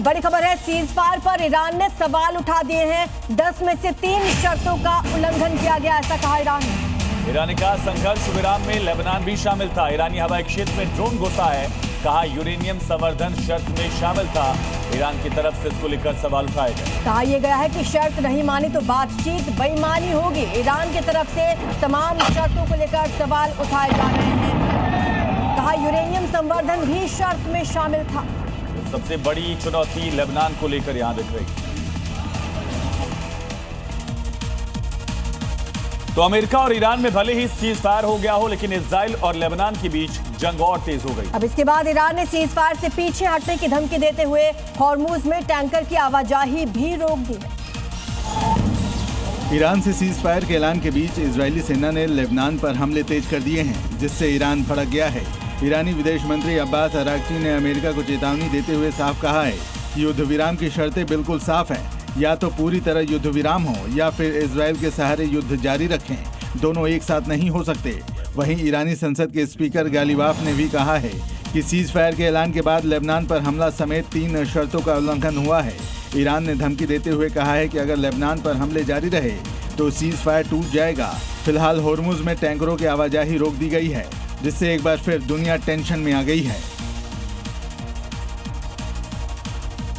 बड़ी खबर है, सीज फायर पर ईरान ने सवाल उठा दिए हैं। 10 में से 3 शर्तों का उल्लंघन किया गया, ऐसा कहा ईरान ने। ईरान ने कहा संघर्ष विराम में लेबनान भी शामिल था। ईरानी हवाई क्षेत्र में ड्रोन घुसा है। कहा यूरेनियम संवर्धन शर्त में शामिल था। ईरान की तरफ से इसको लेकर सवाल उठाए गए। कहा यह गया है कि शर्त नहीं मानी तो बातचीत बेईमानी होगी। ईरान की तरफ से तमाम शर्तों को लेकर सवाल उठाए जा रहे हैं। कहा यूरेनियम संवर्धन भी शर्त में शामिल था। सबसे बड़ी चुनौती लेबनान को लेकर यहां दिख रही। तो अमेरिका और ईरान में भले ही सीज फायर हो गया हो, लेकिन इजराइल और लेबनान के बीच जंग और तेज हो गई। अब इसके बाद ईरान ने सीज फायर से पीछे हटने की धमकी देते हुए हॉर्मुज में टैंकर की आवाजाही भी रोक दी है। ईरान से सीज फायर के ऐलान के बीच इजरायली सेना ने लेबनान पर हमले तेज कर दिए हैं, जिससे ईरान भड़क गया है। ईरानी विदेश मंत्री अब्बास अराक्ची ने अमेरिका को चेतावनी देते हुए साफ कहा है कि युद्ध विराम की शर्तें बिल्कुल साफ हैं। या तो पूरी तरह युद्ध विराम हो या फिर इजराइल के सहारे युद्ध जारी रखें। दोनों एक साथ नहीं हो सकते। वहीं ईरानी संसद के स्पीकर गालिबाफ ने भी कहा है कि सीज फायर के ऐलान के बाद लेबनान पर हमला समेत 3 शर्तों का उल्लंघन हुआ है। ईरान ने धमकी देते हुए कहा है कि अगर लेबनान पर हमले जारी रहे तो सीज फायर टूट जाएगा। फिलहाल हॉर्मुज में टैंकरों की आवाजाही रोक दी गई है, जिससे एक बार फिर दुनिया टेंशन में आ गई है।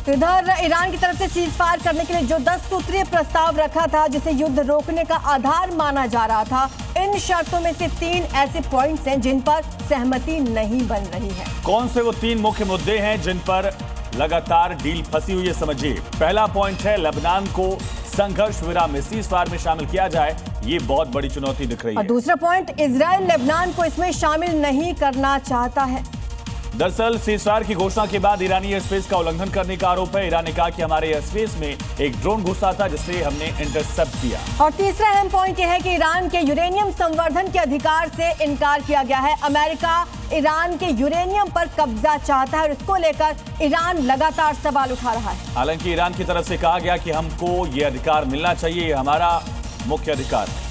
इधर ईरान की तरफ से सीज फायर करने के लिए जो 10 सूत्रीय प्रस्ताव रखा था, जिसे युद्ध रोकने का आधार माना जा रहा था, इन शर्तों में से 3 ऐसे पॉइंट्स हैं जिन पर सहमति नहीं बन रही है। कौन से वो 3 मुख्य मुद्दे हैं जिन पर लगातार डील फंसी हुई है, समझिए। पहला पॉइंट है लेबनान को संघर्ष विराम में सीज फायर में शामिल किया जाए। ये बहुत बड़ी चुनौती दिख रही है। और दूसरा पॉइंट, इजराइल लेबनान को इसमें शामिल नहीं करना चाहता है। दरअसल सीज फायर की घोषणा के बाद ईरानी एयर स्पेस का उल्लंघन करने का आरोप है। ईरान ने कहा कि हमारे एयर स्पेस में एक ड्रोन घुसा था, जिसे हमने इंटरसेप्ट किया। और तीसरा अहम पॉइंट यह है कि ईरान के यूरेनियम संवर्धन के अधिकार से इनकार किया गया है। अमेरिका ईरान के यूरेनियम पर कब्जा चाहता है और इसको लेकर ईरान लगातार सवाल उठा रहा है। हालांकि ईरान की तरफ से कहा गया कि हमको ये अधिकार मिलना चाहिए, ये हमारा मुख्य अधिकार है।